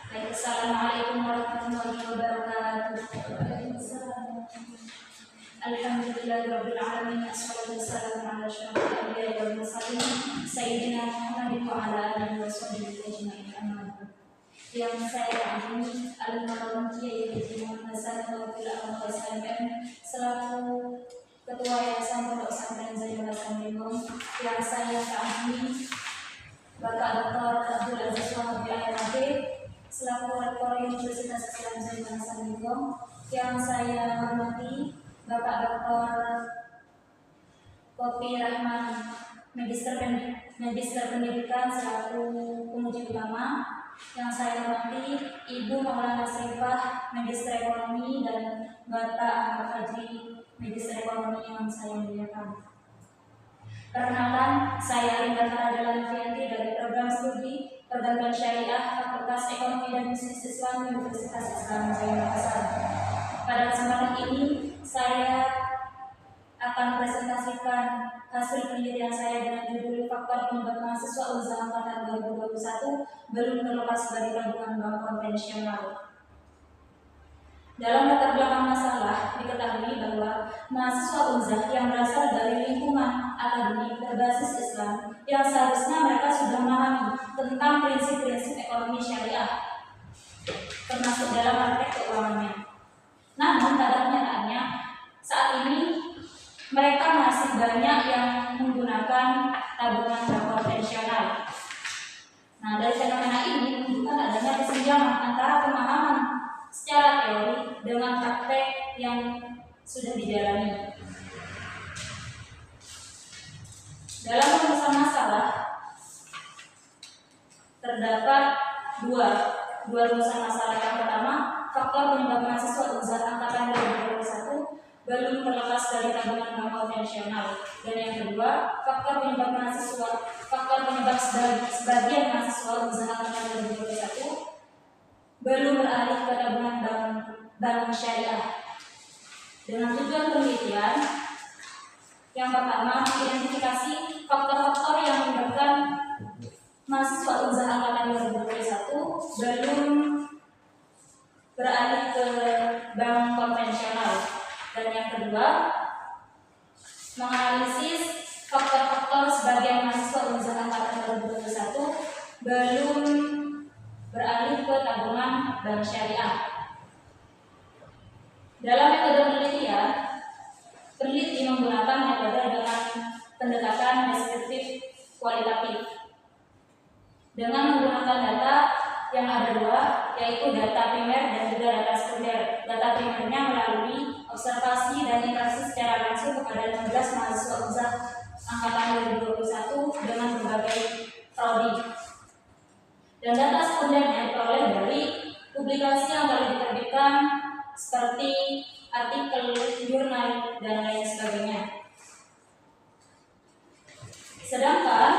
Baik, Assalamualaikum warahmatullahi wabarakatuh. Alhamdulillahirabbil alamin, assalatu wassalamu ala asyrofil anbiya'i wal mursalin sayyidina Muhammadin wa ala alihi washabihi ajmain. Amma ba'd. Yang saya agumi Al-Mukarram Kiai Haji Muhammad Hasan Wakil Ahmad SMM selaku Ketua Yayasan Pondok Pesantren Zainul Hasan Lingkong, yang saya agumi Bapak Dr. Abdul Aziz Wahabi MAD selaku Rektor Universitas Islam Zainul Hasan Lingkong, yang saya hormati Bapak Dr. Kopi Rahman, Magister Pendidikan selaku penguji utama, yang saya hormati Ibu Maulana Srifah, Magister Ekonomi, dan Bapak Ahmad Fajri, Magister Ekonomi yang saya muliakan. Perkenalkan, saya Rinda Faradala Novianti dari Program Studi Perbankan Syariah Fakultas Ekonomi dan Bisnis Islam Universitas Islam Zainul Hasan. Pada kesempatan ini, saya akan presentasikan hasil penelitian saya dengan judul Faktor Penyebab Mahasiswa Unzah Angkatan 2021 Belum Terlepas dari Tabungan Bank Konvensional. Dalam latar belakang masalah, diketahui bahwa mahasiswa Unzah yang berasal dari lingkungan akademik berbasis Islam yang seharusnya mereka sudah memahami tentang prinsip-prinsip ekonomi syariah, termasuk dalam praktek keuangannya. Namun pada kenyataannya, saat ini mereka masih banyak yang menggunakan tabungan bank konvensional. Nah, dari fenomena ini menunjukkan adanya kesenjangan antara pemahaman secara teori dengan praktek yang sudah dijalani. Dalam rumusan masalah terdapat dua rumusan masalah. Yang pertama, faktor penyebab mahasiswa Unzah Angkatan 2021 belum terlepas dari tabungan bank konvensional. Dan yang kedua, faktor penyebab sebagian mahasiswa Unzah Angkatan 2021 belum beralih ke tabungan bank syariah. Dengan tujuan penelitian, yang pertama, identifikasi faktor-faktor yang menyebabkan mahasiswa Unzah Angkatan 2021 belum beralih ke bank konvensional. Dan yang kedua, menganalisis faktor-faktor sebagian mahasiswa Unzah Angkatan 2021 belum beralih ke tabungan bank syariah. Dalam metode penelitian, peneliti menggunakan metode dengan pendekatan deskriptif kualitatif dengan menggunakan data yang ada dua, yaitu data primer dan juga data sekunder. Data primernya melalui observasi dan interaksi secara langsung kepada 16 mahasiswa Unzah Angkatan 2021 dengan berbagai prodi. Dan data sekundernya diperoleh dari publikasi yang telah diterbitkan seperti artikel, jurnal, dan lain sebagainya. Sedangkan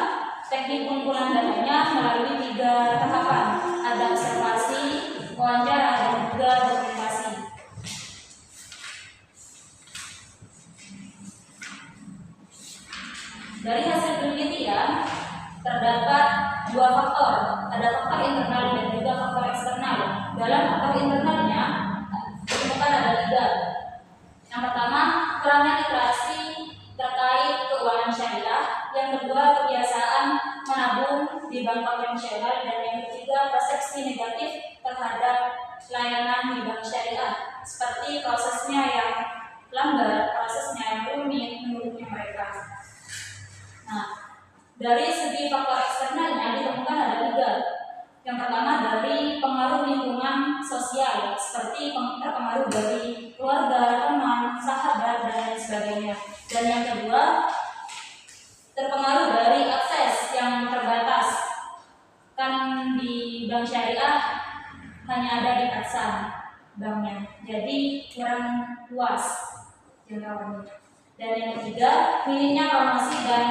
teknik pengumpulan datanya melalui 3 tahapan, ada observasi, wawancara, dan juga dokumentasi. Dari hasil penelitian terdapat 2 faktor, ada faktor internal dan juga faktor eksternal. Dalam faktor internalnya ditemukan ada 3. Yang pertama, kurangnya literasi terkait keuangan syariah. Yang kedua, kebiasaan menabung di bank konvensional. Dan yang ketiga, persepsi negatif terhadap layanan di bank syariah, seperti prosesnya yang lambat, prosesnya yang rumit menurutnya mereka. Nah, dari segi faktor eksternalnya ditemukan ada 3. Yang pertama, dari pengaruh lingkungan sosial, seperti terpengaruh dari keluarga, teman, sahabat, dan lain sebagainya. Dan yang kedua, terpengaruh dari akses yang terbatas. Kan di bank syariah hanya ada di Aksan banknya, jadi kurang luas jangkauannya. Dan yang ketiga, minimnya promosi dan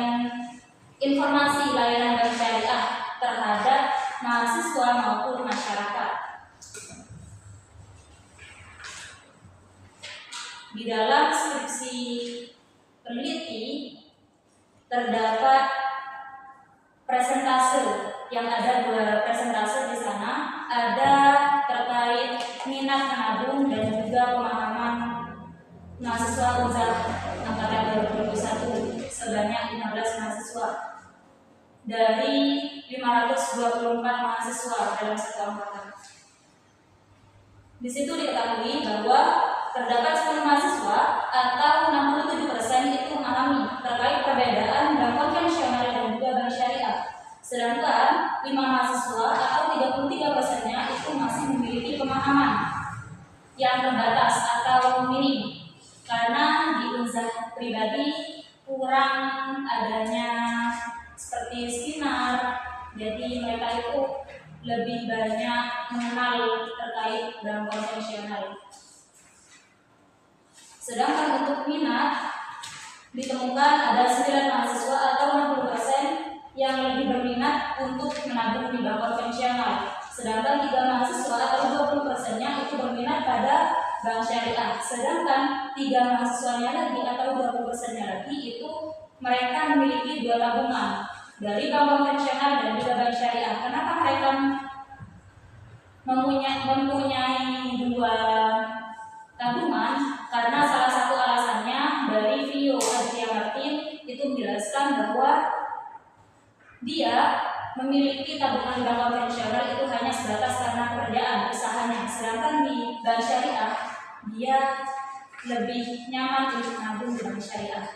informasi layanan bank syariah terhadap mahasiswa maupun masyarakat. Di dalam skripsi peneliti terdapat presentase yang ada 2 presentase di sana. Ada mahasiswa Unzar angkatan 2021 sebanyak 15 mahasiswa dari 524 mahasiswa dalam satu angkatan. Di situ diketahui bahwa terdapat 10 mahasiswa atau 67% itu mengalami terkait perbedaan bank konvensional dan juga bank syariah. Sedangkan 5 mahasiswa atau 33%-nya itu masih memiliki pemahaman yang terbatas atau minim, karena di Unzar pribadi kurang adanya seperti seminar, jadi mereka itu lebih banyak mengenal terkait bank konvensional. Sedangkan untuk minat ditemukan ada 9 mahasiswa atau 60% yang lebih berminat untuk menabung di bank konvensional. Sedangkan 3 mahasiswa atau 20%-nya itu berminat pada bank syariah. Sedangkan 3 mahasiswanya lagi atau 20%-nya lagi itu mereka memiliki 2 tabungan dari bank konvensional dan juga bank syariah. Kenapa mereka mempunyai 2 tabungan? Karena salah satu alasannya dari Vio Adria Martin itu menjelaskan bahwa dia memiliki tabungan bank konvensional itu hanya sebatas karena pekerjaan usahanya, sedangkan di bank syariah dia lebih nyaman untuk menabung di bank syariah.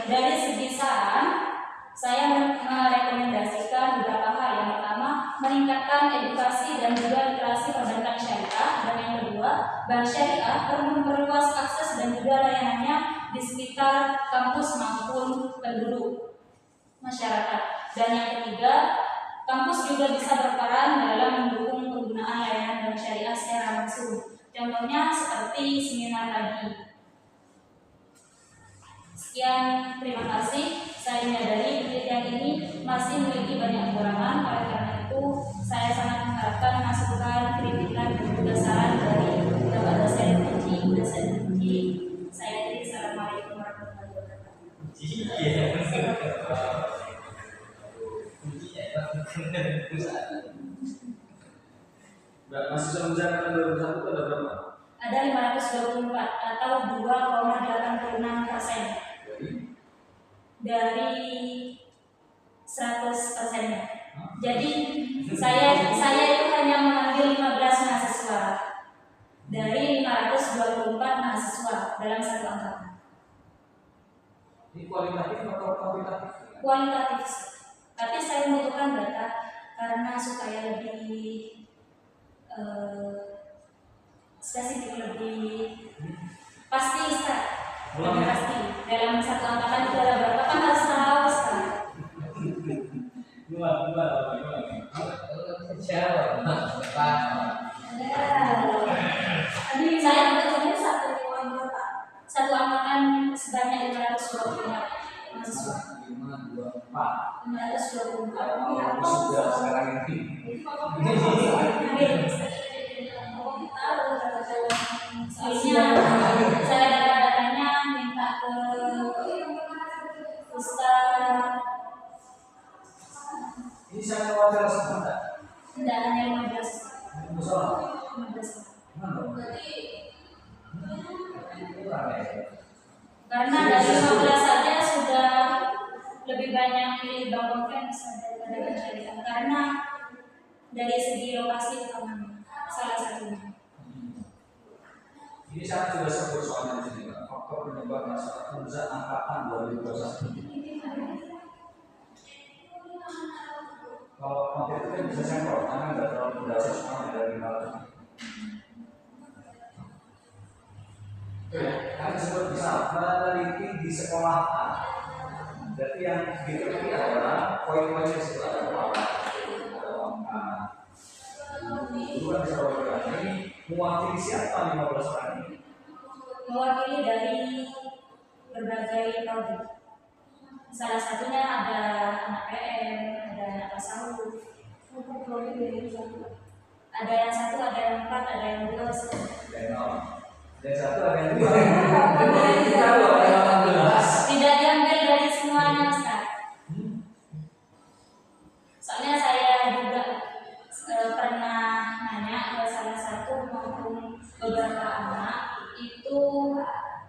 Dari segi saran, saya merekomendasikan beberapa hal. Yang pertama, meningkatkan edukasi dan juga literasi perbankan syariah, dan yang kedua, bank syariah perlu memperluas akses dan juga layanannya di sekitar kampus maupun penduduk masyarakat. Dan yang ketiga, kampus juga bisa berperan dalam mendukung penggunaan layanan bank syariah secara langsung. Contohnya seperti seminar tadi. Sekian, terima kasih. Saya menyadari penelitian ini masih memiliki banyak kekurangan, oleh karena itu saya sangat mengharapkan masukan, kritikan, dan juga saran dari Bapak dosen Uji. Saya akhiri. Assalamualaikum warahmatullahi wabarakatuh. Mahasiswa menjalankan 2001 itu ada berapa? Ada 524 atau 2,86% dari 100%-nya. Jadi saya itu hanya mengambil 15 mahasiswa dari 524 mahasiswa dalam satu angkatan. Ini kualitatif atau kuantitatif? Kualitatif. Tapi saya membutuhkan data karena supaya lebih spesifik, lebih pasti Ustaz. Lebih pasti dalam satu angkatan itu ada berapa, kan harus tahu Ustaz. Saya betulnya satu angkatan sebanyak 524 mahasiswa. 524. Sudah sekarang ini. Soalnya saya data-datanya minta ke Ustaz. Ini saya wawancara sebentar. Tidak, hanya 15. Karena dari 15 saja sudah lebih banyak pilih bank konvensional daripada bank syariah, karena dari segi lokasi utamanya salah satunya. Ini saya sudah sebut soalnya di sini, faktor penyebab masalah Unzar angkatan 2021. Kalau konten itu kan bisa sampel, karena nggak terlalu berdasar semuanya dari mana. Kami sebut misal meneliti di sekolah A. Jadi yang diteliti adalah poin-poinnya itu ada kepala, ada angka. Itu kan bisa berarti ini mewakili siapa 15 orang ini? Mewakili dari berbagai prodi. Salah satunya ada anak PM, ada anak tasawuf. Ada yang 1, ada yang 4, ada yang 2. Dan 1 ada yang 2. Tidak diambil dari semuanya Ustaz. Soalnya saya pernah nanya ke salah satu maupun beberapa anak itu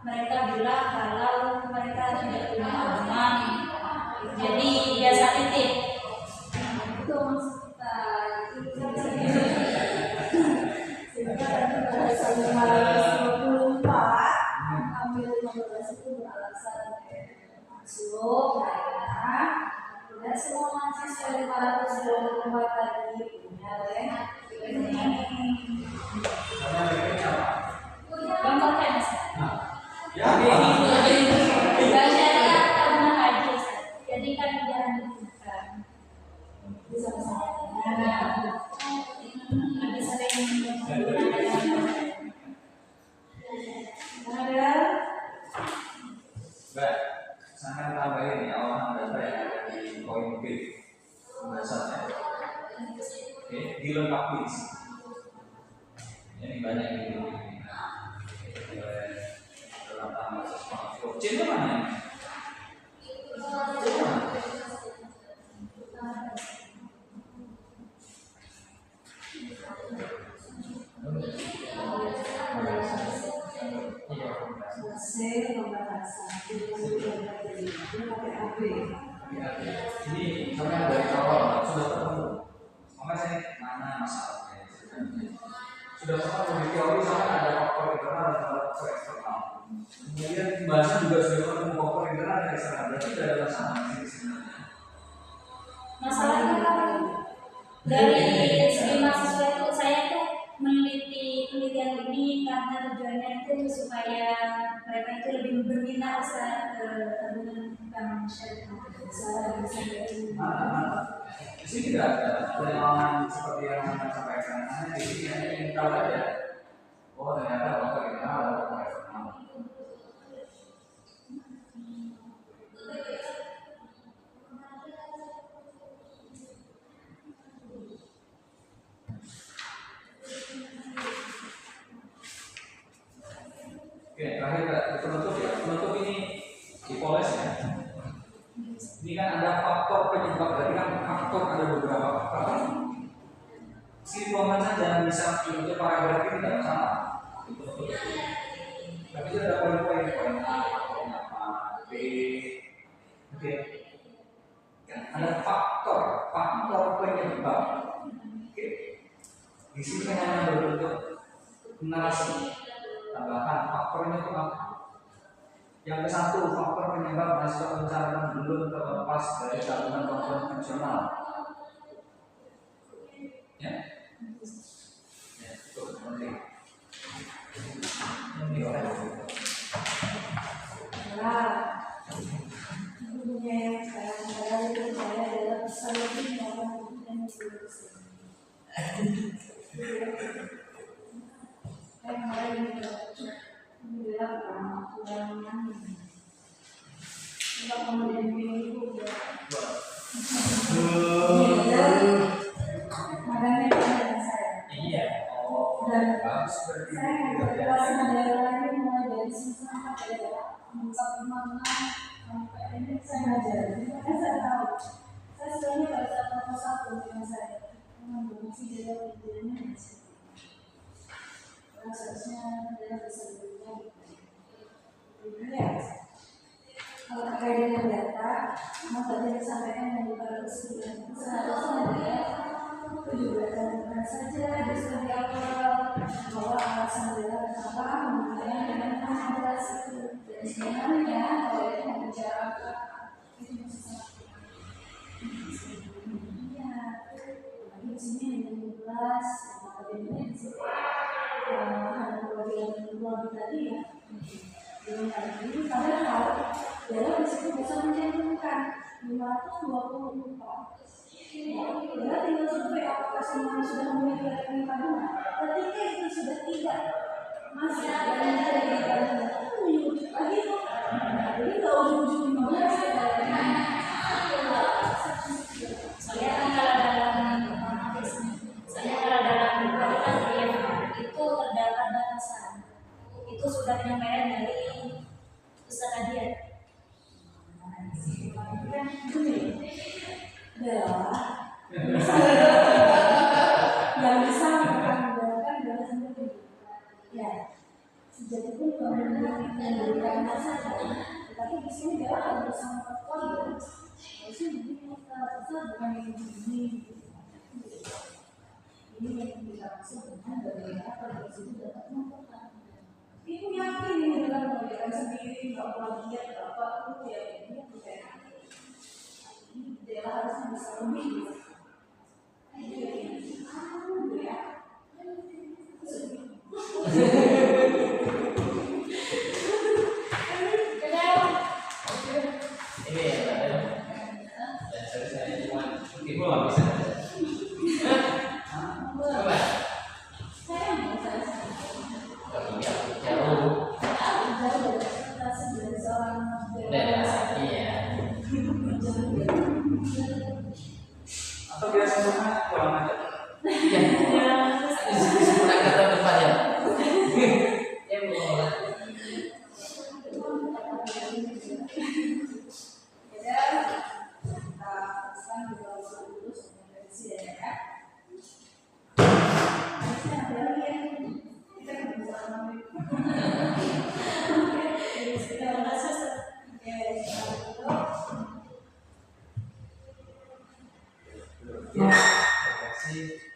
mereka bilang kalau mereka tidak punya tabungan, jadi biasa titip. Itu maksud kita. Pada 1924 ambil 15 itu beralasan masuk tidak semua mahasiswa 524 tadi punya bangkokan syariah tabungan haji, jadi kan jangan dibutuhkan bisa lebih sering Baik, saya akan tambahin ya olahan data yang ada di poin B pembahasannya. Oke, dilengkapi di sini. Ini banyak yang dilengkapi. Dalam tambah sesuatu. C itu mana? C itu mana? Ini sebenarnya dari awal sudah ketemu. Makanya saya mana masalahnya sudah ketemu di teori sampai ada faktor internal dan faktor eksternal. Kemudian pembahasan juga sudah ketemu faktor internal dan eksternal. Berarti tidak ada masalah di sebenarnya. Masalahnya dari segi mahasiswa itu saya tuh meneliti penelitian ini karena tujuannya itu supaya mereka itu lebih berminat ke tabungan bank syariah. Di sini tidak ada pengalaman seperti yang saya sampaikan. Hanya di sini hanya ingin tahu aja. Oh ternyata faktor internal dan faktor eksternal. Oke, terakhir penutup ya. Penutup ini dipoles ya. Ini kan ada faktor penyebab, berarti kan faktor ada beberapa faktor. Simpulkan saja bisa untuk paragraf ini tidak masalah. Tapi itu ada poin-poin A, B, oke. Ada faktor penyebab. Oke. Di sini hanya berbentuk narasi. Tambahan faktornya itu apa? Yang ke satu, faktor penyebab mahasiswa pencarian belum terlepas dari tabungan konvensional. Ya, itu penting. Ini orang. Punya yang saya itu saya adalah selalu melakukan dan kalau terkait dengan data, mau tadi disampaikan yang bukan keseluruhan itu seharusnya ada juga saja di studi awal bahwa alasan adalah kenapa menggunakan dengan alas itu dan sebenarnya kalau itu membicarakan itu masih sangat di sini hanya 12 akademiknya di sini hanya program tadi ya belum lagi padahal dalam disitu bisa mencantumkan 524 ya tinggal survei apakah semuanya sudah memiliki rekening tabungan. Ketika itu sudah tidak masih ada yang menjadi tabungan itu menyebut lagi kok jadi kalau ujung 15 saya kalau dalam kualitas itu terdapat batasan itu sudah penyampaian dari Ustaz Adian. ada sama kali ya. Harusnya begini kita bukan ini. Ini yang kita maksud dengan bagaimana pada situ dapat mempertahankan. Ibu yakin ini dengan memberikan sendiri, nggak mau lihat apa itu ya ini percaya. Ini adalah harusnya bisa lebih. Ini ya, dan saya cuma tipu nggak bisa. Coba. Jauh. Iya. Atau biasa semua kurang aja. Sempurna kata depan ya. Ya boleh. Terima kasih.